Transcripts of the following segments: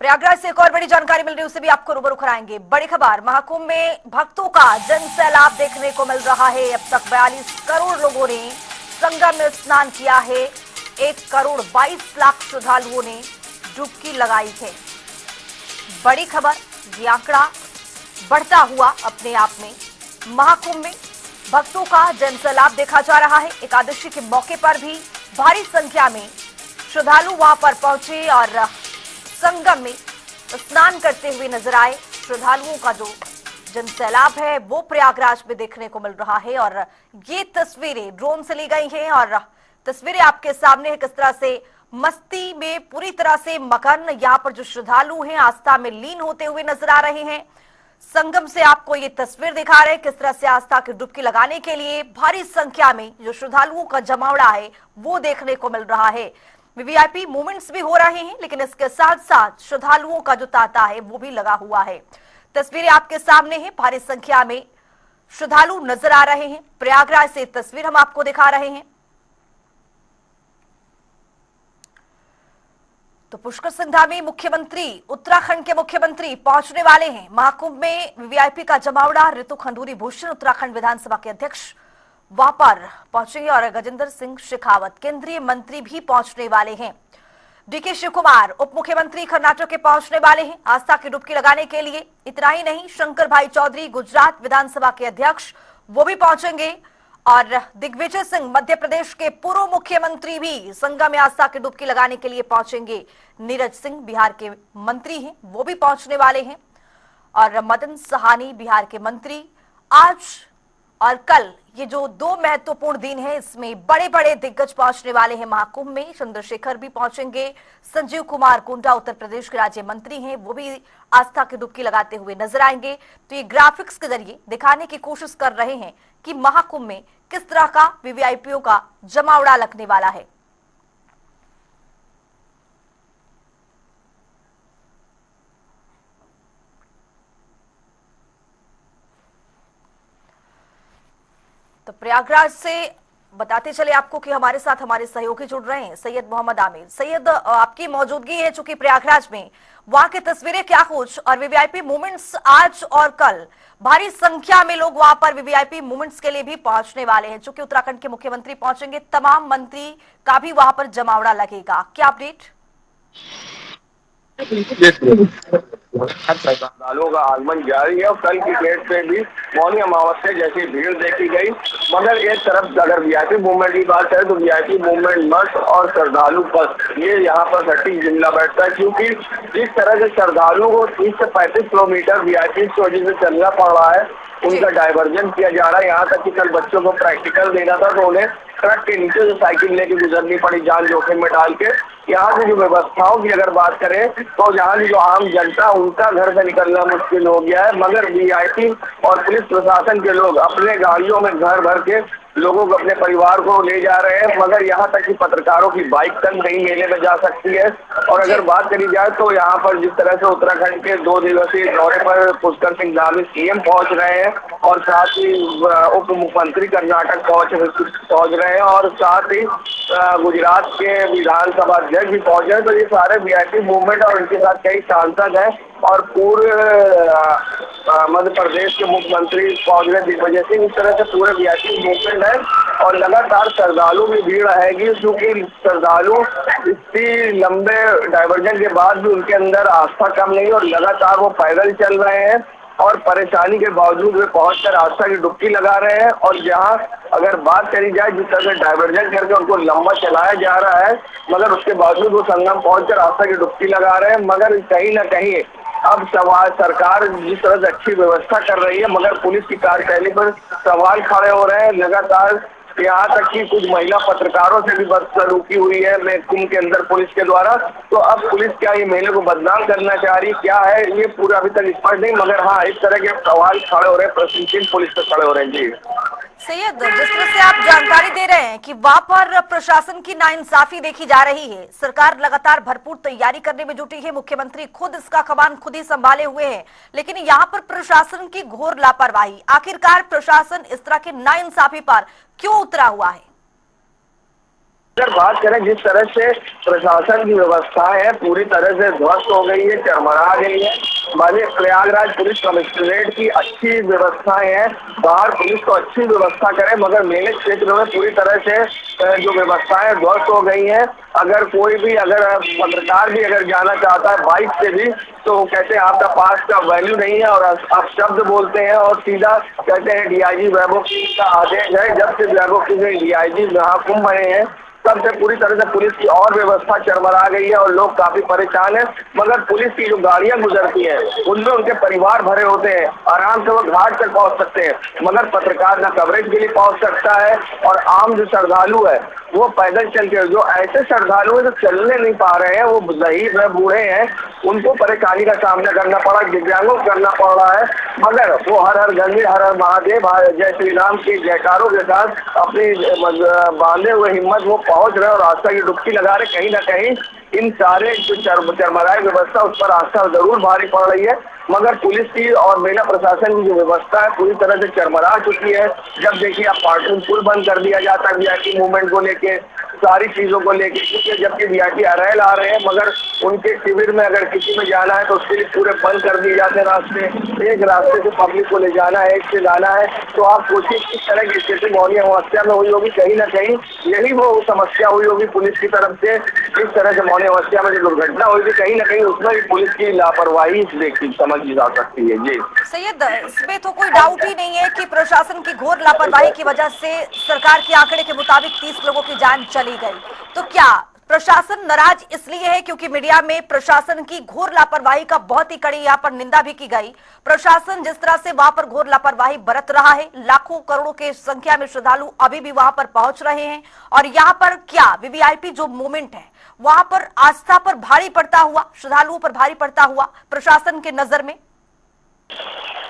प्रयागराज से एक और बड़ी जानकारी मिल रही है, उससे भी आपको रूबरू कराएंगे। बड़ी खबर, महाकुंभ में भक्तों का जन सैलाब देखने को मिल रहा है। अब तक 42 करोड़ लोगों ने संगम में स्नान किया है। 1 करोड़ 22 लाख श्रद्धालुओं ने डुबकी लगाई है। बड़ी खबर, ये आंकड़ा बढ़ता हुआ अपने आप में। महाकुंभ में भक्तों का जन सैलाब देखा जा रहा है। एकादशी के मौके पर भी भारी संख्या में श्रद्धालु वहां पर पहुंचे और संगम में स्नान करते हुए नजर आए। श्रद्धालुओं का जो जन सैलाब है वो प्रयागराज में देखने को मिल रहा है और ये तस्वीरें ड्रोन से ली गई हैं और तस्वीरें आपके सामने है। किस तरह से मस्ती में पूरी तरह से मगन यहाँ पर जो श्रद्धालु हैं आस्था में लीन होते हुए नजर आ रहे हैं। संगम से आपको ये तस्वीर दिखा रहे हैं किस तरह से आस्था की डुबकी लगाने के लिए भारी संख्या में जो श्रद्धालुओं का जमावड़ा है वो देखने को मिल रहा है। वीवीआईपी मूवमेंट्स भी हो रहे हैं, लेकिन इसके साथ साथ श्रद्धालुओं का जो तांता है वो भी लगा हुआ है। तस्वीरें आपके सामने हैं, भारी संख्या में श्रद्धालु नजर आ रहे हैं। प्रयागराज से तस्वीर हम आपको दिखा रहे हैं। तो पुष्कर सिंह धामी मुख्यमंत्री, उत्तराखंड के मुख्यमंत्री पहुंचने वाले हैं महाकुंभ में। वीवीआईपी का जमावड़ा रितु खंडूरी भूषण उत्तराखंड विधानसभा के अध्यक्ष वहां पर पहुंचेंगे और गजेंद्र सिंह शेखावत केंद्रीय मंत्री भी पहुंचने वाले हैं। डीके शिव कुमार उप मुख्यमंत्री कर्नाटक के पहुंचने वाले हैं आस्था की डुबकी लगाने के लिए। इतना ही नहीं, शंकर भाई चौधरी गुजरात विधानसभा के अध्यक्ष वो भी पहुंचेंगे और दिग्विजय सिंह मध्य प्रदेश के पूर्व मुख्यमंत्री भी संगम में आस्था की डुबकी लगाने के लिए पहुंचेंगे। नीरज सिंह बिहार के मंत्री हैं, वो भी पहुंचने वाले हैं और मदन सहानी बिहार के मंत्री। आज और कल ये जो 2 महत्वपूर्ण दिन है, इसमें बड़े बड़े दिग्गज पहुंचने वाले हैं महाकुंभ में। चंद्रशेखर भी पहुंचेंगे, संजीव कुमार कुंडा उत्तर प्रदेश के राज्य मंत्री हैं, वो भी आस्था की डुबकी लगाते हुए नजर आएंगे। तो ये ग्राफिक्स के जरिए दिखाने की कोशिश कर रहे हैं कि महाकुंभ में किस तरह का वीवीआईपीओ का जमावड़ा लगने वाला है। तो प्रयागराज से बताते चले आपको कि हमारे साथ हमारे सहयोगी जुड़ रहे हैं सैयद मोहम्मद आमिर। सैयद, आपकी मौजूदगी है चूंकि प्रयागराज में, वहां की तस्वीरें क्या कुछ और वीवीआईपी मूवमेंट्स आज और कल भारी संख्या में लोग वहां पर वीवीआईपी मूवमेंट्स के लिए भी पहुंचने वाले हैं। चूंकि उत्तराखंड के मुख्यमंत्री पहुंचेंगे, तमाम मंत्री का भी वहां पर जमावड़ा लगेगा, क्या अपडेट? श्रद्धालुओं का आगमन जारी है और कल की डेट पे भी मौनी अमावस्या जैसी भीड़ देखी गई। मगर एक तरफ अगर वीआईपी मूवमेंट की बात करें तो वीआईपी मूवमेंट मस्त और श्रद्धालु बस ये यहाँ पर सटीक जुमला बैठता है, क्योंकि जिस तरह से श्रद्धालुओं को 30 से 35 किलोमीटर वीआईपी की वजह से चलना पड़ रहा है, उनका डाइवर्जन किया जा रहा है। यहाँ तक कि कल बच्चों को प्रैक्टिकल देना था तो उन्हें ट्रक के नीचे से साइकिल लेके गुजरनी पड़ी, जान जोखिम में डाल के। यहाँ की जो व्यवस्थाओं की अगर बात करें तो यहाँ की जो आम जनता, उनका घर से निकलना मुश्किल हो गया है। मगर वीआईपी और पुलिस प्रशासन के लोग अपने गाड़ियों में घर भर के लोगों को, अपने परिवार को ले जा रहे हैं। मगर यहाँ तक कि पत्रकारों की बाइक तक नहीं मेले में जा सकती है। और अगर बात करी जाए तो यहाँ पर जिस तरह से उत्तराखंड के 2 दिवसीय दौरे पर पुष्कर सिंह धामी सीएम पहुंच रहे हैं और साथ ही उप मुख्यमंत्री कर्नाटक पहुंच रहे हैं और साथ ही गुजरात के विधानसभा अध्यक्ष भी पहुंचे हैं, तो ये सारे वीआईपी मूवमेंट और उनके साथ कई सांसद हैं और पूर्व मध्य प्रदेश के मुख्यमंत्री पहुंच रहे दिग्विजय सिंह। इस तरह से पूरे वीआईपी मूवमेंट है और लगातार श्रद्धालु भी भीड़ रहेगी, क्योंकि श्रद्धालु इतनी लंबे डाइवर्जन के बाद भी उनके अंदर आस्था कम नहीं और लगातार वो पैदल चल रहे हैं और परेशानी के बावजूद वे पहुंचकर आस्था की डुबकी लगा रहे हैं। और जहां अगर बात करी जाए जिस तरह से डाइवर्जन करके उनको लंबा चलाया जा रहा है, मगर उसके बावजूद वो संगम पहुंचकर आस्था की डुबकी लगा रहे हैं। मगर कहीं ना कहीं अब सवाल, सरकार जिस तरह से अच्छी व्यवस्था कर रही है, मगर पुलिस की कार्यशैली पर सवाल खड़े हो रहे हैं। लगातार यहाँ तक कि कुछ महिला पत्रकारों से भी बदसलूकी हुई है कुंभ के अंदर पुलिस के द्वारा। तो अब पुलिस क्या ये मेले को बदनाम करना चाह रही, क्या है ये पूरा अभी तक स्पष्ट नहीं। मगर हाँ, इस तरह के सवाल खड़े हो रहे हैं, प्रश्नचिन्ह पुलिस पे खड़े हो रहे हैं। जी सैयद, जिस तरह से आप जानकारी दे रहे हैं कि वहां पर प्रशासन की नाइंसाफी देखी जा रही है, सरकार लगातार भरपूर तैयारी करने में जुटी है, मुख्यमंत्री खुद इसका कमान खुद ही संभाले हुए हैं, लेकिन यहाँ पर प्रशासन की घोर लापरवाही, आखिरकार प्रशासन इस तरह की नाइंसाफी पर क्यों उतरा हुआ है? अगर बात करें जिस तरह से प्रशासन की व्यवस्थाएं है पूरी तरह से ध्वस्त हो गई है, चरमरा गई है। मानिए प्रयागराज पुलिस कमिश्नरेट की अच्छी व्यवस्थाएं हैं, बाहर पुलिस तो अच्छी व्यवस्था करे, मगर मेले क्षेत्र में पूरी तरह से जो व्यवस्थाएं ध्वस्त हो गई हैं। अगर कोई भी अगर पत्रकार भी अगर जाना चाहता है बाइक से भी, तो वो कहते हैं आपका पास का वैल्यू नहीं है, और आप शब्द बोलते हैं और सीधा कहते हैं डीआईजी वैभव सिंह का आदेश है। जब से वैभव सिंह डीआईजी महाकुंभ बने हैं तब से पूरी तरह से पुलिस की और व्यवस्था चरमरा गई है और लोग काफी परेशान हैं। मगर पुलिस की जो गाड़ियां गुजरती हैं उनमें उनके परिवार भरे होते हैं, आराम से वो घाट तक पहुंच सकते हैं, मगर पत्रकार ना कवरेज के लिए पहुंच सकता है। और आम जो श्रद्धालु है वो पैदल चल के, जो ऐसे श्रद्धालु है जो चलने नहीं पा रहे हैं, वो ज़हीर है, बूढ़े हैं, उनको परेशानी का सामना करना पड़ा, दिव्यांगों को करना पड़ रहा है। मगर वो हर हर गंगे हर हर महादेव जय श्री राम के जयकारों के साथ अपनी बांधे हुए हिम्मत वो पहुंच रहे और आस्था की डुबकी लगा रहे। कहीं ना कहीं इन सारे जो चरमराई व्यवस्था उस पर आस्था जरूर भारी पड़ रही है, मगर पुलिस की और मेला प्रशासन की जो व्यवस्था है पूरी तरह से चरमरा चुकी है। जब देखिए आप पार्किंग पुल बंद कर दिया जाता है वीआईपी मूवमेंट को लेके, सारी चीजों को लेके, क्योंकि जबकि वीआईपी अरैल आ रहे हैं, मगर उनके शिविर में अगर किसी में जाना है तो उसके लिए पूरे बंद कर दिए जाते हैं रास्ते। एक रास्ते से पब्लिक को ले जाना है, एक से जाना है, तो आप सोचिए किस तरह की स्थिति मौनी अमावस्या में हुई होगी। कहीं ना कहीं यही वो समस्या हुई होगी पुलिस की तरफ से, इस तरह से मौनी अमावस्या में जो दुर्घटना हुई थी, कहीं ना कहीं उसमें भी पुलिस की लापरवाही देखी समझी जा सकती है। जी सैयद, इसमें तो कोई डाउट ही नहीं है कि प्रशासन की घोर लापरवाही की वजह से सरकार के आंकड़े के मुताबिक 30 लोगों की जान चली गई। तो क्या प्रशासन नाराज इसलिए है क्योंकि मीडिया में प्रशासन की घोर लापरवाही का बहुत ही कड़ी यहाँ पर निंदा भी की गई? प्रशासन जिस तरह से वहां पर घोर लापरवाही बरत रहा है, लाखों करोड़ों के संख्या में श्रद्धालु अभी भी वहां पर पहुंच रहे हैं, और यहाँ पर क्या वीवीआईपी जो मूवमेंट है वहां पर आस्था पर भारी पड़ता हुआ, श्रद्धालुओं पर भारी पड़ता हुआ प्रशासन के नजर में?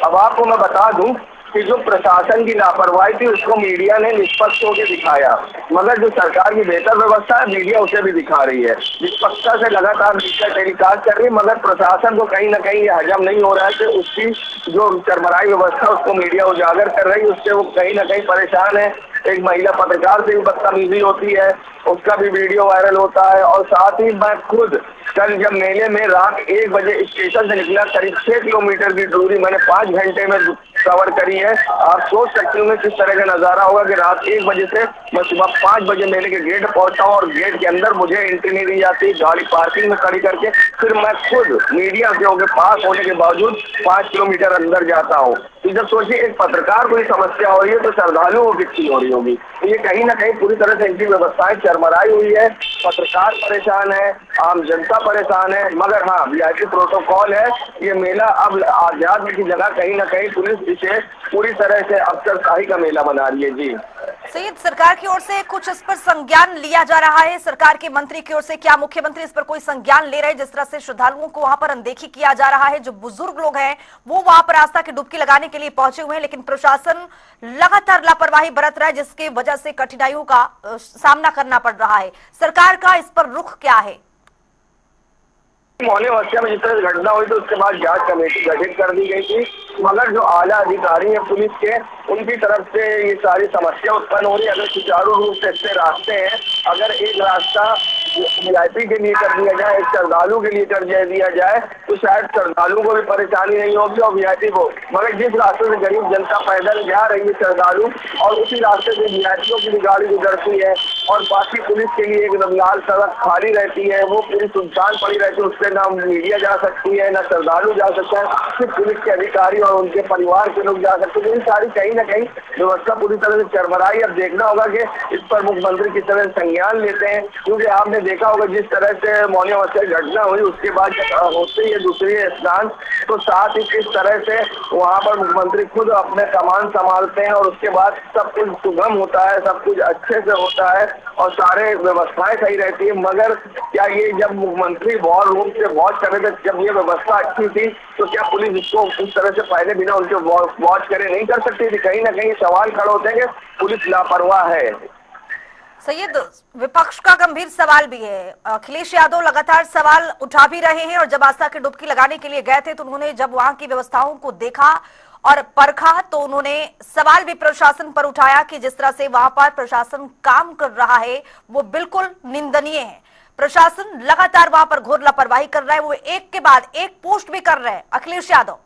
अब आपको मैं बता दूं कि जो प्रशासन की लापरवाही थी उसको मीडिया ने निष्पक्ष होकर दिखाया, मगर जो सरकार की बेहतर व्यवस्था है मीडिया उसे भी दिखा रही है, निष्पक्षता से लगातार मीडिया टेलीकास्ट कर रही है। मगर प्रशासन को कहीं ना कहीं ये हजम नहीं हो रहा है कि उसकी जो चरमराई व्यवस्था उसको मीडिया उजागर कर रही है, उससे वो कहीं ना कहीं परेशान है। एक महिला पत्रकार से भी बदतमीजी होती है, उसका भी वीडियो वायरल होता है। और साथ ही मैं खुद कल जब मेले में रात 1 बजे स्टेशन से निकला, करीब 6 किलोमीटर की दूरी मैंने 5 घंटे में कवर करी है। आप सोच सकते होंगे किस तरह का नजारा होगा कि रात 1 बजे से मैं सुबह 5 बजे मेले के गेट पहुंचा हूँ और गेट के अंदर मुझे एंट्री नहीं दी जाती, गाड़ी पार्किंग में खड़ी करके फिर मैं खुद मीडिया के पास होने के बावजूद 5 किलोमीटर अंदर जाता हूँ। तो जब सोचिए एक पत्रकार को ये समस्या हो रही है तो श्रद्धालुओं को कितनी हो रही होगी। तो ये कहीं ना कहीं पूरी तरह से इनकी व्यवस्थाएं चरमराई हुई है, पत्रकार परेशान है, आम जनता परेशान है। मगर हाँ, वीआईपी प्रोटोकॉल है, ये मेला अब आध्यात्म की जगह कहीं ना कहीं पुलिस इसे पूरी तरह से अफसरशाही का मेला बना रही है। जी सैयद, सरकार की ओर से कुछ इस पर संज्ञान लिया जा रहा है? सरकार के मंत्री की ओर से क्या मुख्यमंत्री इस पर कोई संज्ञान ले रहे हैं? जिस तरह से श्रद्धालुओं को वहां पर अनदेखी किया जा रहा है, जो बुजुर्ग लोग हैं वो वहां पर आस्था की डुबकी लगाने के लिए पहुंचे हुए हैं, लेकिन प्रशासन लगातार लापरवाही बरत रहा है जिसकी वजह से कठिनाइयों का सामना करना पड़ रहा है। सरकार का इस पर रुख क्या है? मौनी अमावस्या में जिस तरह घटना हुई तो उसके बाद जांच कमेटी गठित कर दी गई थी, मगर जो आला अधिकारी हैं पुलिस के, उनकी तरफ से ये सारी समस्या उत्पन्न हो रही है। अगर सुचारू रूप से इससे रास्ते हैं, अगर एक रास्ता वीआईपी के लिए कर दिया जाए, एक श्रद्धालु के लिए कर दिया जाए, तो शायद श्रद्धालु को भी परेशानी नहीं होगी और वीआईपी को। मगर जिस रास्ते से गरीब जनता पैदल जा रही है श्रद्धालु, और उसी रास्ते से वीआईपीओ की भी गाड़ी गुजरती है, और बाकी पुलिस के लिए एकदम लाल सड़क खाली रहती है, वो पूरी सुनसान पड़ी रहती है, उससे ना मीडिया जा सकती है, ना श्रद्धालु जा सकता है, सिर्फ पुलिस के अधिकारी और उनके परिवार के लोग जा सकते हैं। सारी कहीं ना कहीं व्यवस्था पूरी तरह से चरमराई। अब देखना होगा कि इस पर मुख्यमंत्री किस तरह से संज्ञान लेते हैं, क्योंकि आपने देखा होगा जिस तरह से मौनी अमावस्या की घटना हुई उसके बाद जब होते ही दूसरी स्नान, तो साथ ही किस तरह से वहाँ पर मुख्यमंत्री खुद अपने सामान संभालते हैं और उसके बाद सब कुछ सुगम होता है, सब कुछ अच्छे से होता है और सारे व्यवस्थाएं सही रहती है। मगर क्या ये जब मुख्यमंत्री वॉर रूम से वॉच कर रहे थे, जब ये व्यवस्था अच्छी थी, तो क्या पुलिस इसको उस तरह से पहले बिना उनके वॉच करे नहीं कर सकती थी? कहीं ना कहीं सवाल खड़े होते हैं कि पुलिस लापरवाह है। सैयद, विपक्ष का गंभीर सवाल भी है। अखिलेश यादव लगातार सवाल उठा भी रहे हैं, और जब आस्था की डुबकी लगाने के लिए गए थे तो उन्होंने जब वहां की व्यवस्थाओं को देखा और परखा तो उन्होंने सवाल भी प्रशासन पर उठाया कि जिस तरह से वहां पर प्रशासन काम कर रहा है वो बिल्कुल निंदनीय है। प्रशासन लगातार वहां पर घोर लापरवाही कर रहा है, वो एक के बाद एक पोस्ट भी कर रहे हैं। अखिलेश यादव,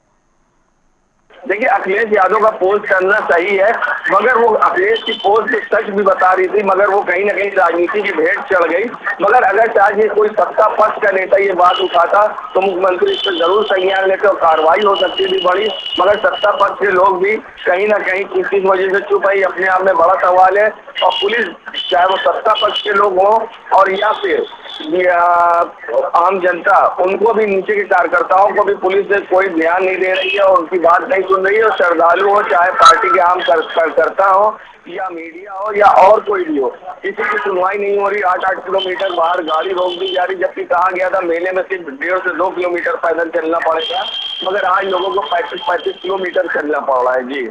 देखिए, अखिलेश यादव का पोस्ट करना सही है, मगर वो अखिलेश की पोस्ट सच भी बता रही थी, मगर वो कहीं ना कहीं राजनीति की भेंट चढ़ गई। मगर अगर चाहे कोई सत्ता पक्ष का नेता ये बात उठाता तो मुख्यमंत्री इस पर जरूर संज्ञान लेते और कार्रवाई हो सकती थी बड़ी। मगर सत्ता पक्ष के लोग भी कहीं ना कहीं किस वजह से चुप है, अपने आप में बड़ा सवाल है। और पुलिस, चाहे वो सत्ता पक्ष के लोग हों और या फिर आम जनता, उनको भी, नीचे के कार्यकर्ताओं को भी पुलिस से कोई ध्यान नहीं दे रही है और उनकी बात नहीं सुन रही है। और श्रद्धालु हो, चाहे पार्टी के आम कार्यकर्ता हो या मीडिया हो या और कोई भी हो, किसी की सुनवाई नहीं हो रही। 8-8 किलोमीटर बाहर गाड़ी रोक दी जा रही, जबकि कहा गया था मेले में सिर्फ 1.5 से 2 किलोमीटर पैदल चलना पड़ेगा, मगर आज लोगों को 35-35 किलोमीटर चलना पड़ रहा है। जी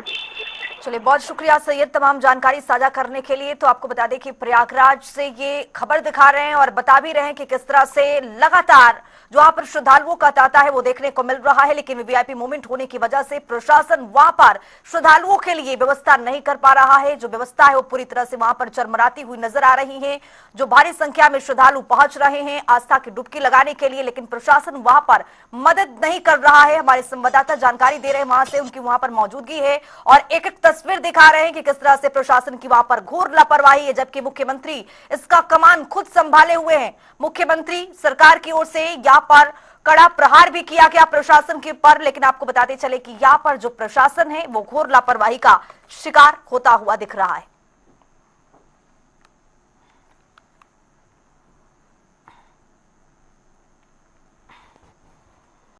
चलिए, बहुत शुक्रिया सैयद तमाम जानकारी साझा करने के लिए। तो आपको बता दें कि प्रयागराज से ये खबर दिखा रहे हैं और बता भी रहे हैं कि किस तरह से लगातार जो वहां पर श्रद्धालुओं का तांता है वो देखने को मिल रहा है, लेकिन वीवीआईपी मूवमेंट होने की वजह से प्रशासन वहां पर श्रद्धालुओं के लिए व्यवस्था नहीं कर पा रहा है। जो व्यवस्था है वो पूरी तरह से वहां पर चरमराती हुई नजर आ रही है। जो भारी संख्या में श्रद्धालु पहुंच रहे हैं आस्था की डुबकी लगाने के लिए, लेकिन प्रशासन वहां पर मदद नहीं कर रहा है। हमारे संवाददाता जानकारी दे रहे हैं वहां से, उनकी वहां पर मौजूदगी है और एक एक तस्वीर दिखा रहे हैं कि किस तरह से प्रशासन की वहां पर घोर लापरवाही है, जबकि मुख्यमंत्री इसका कमान खुद संभाले हुए हैं। मुख्यमंत्री सरकार की ओर से यहाँ पर कड़ा प्रहार भी किया गया प्रशासन के ऊपर, लेकिन आपको बताते चले कि यहाँ पर जो प्रशासन है वो घोर लापरवाही का शिकार होता हुआ दिख रहा है।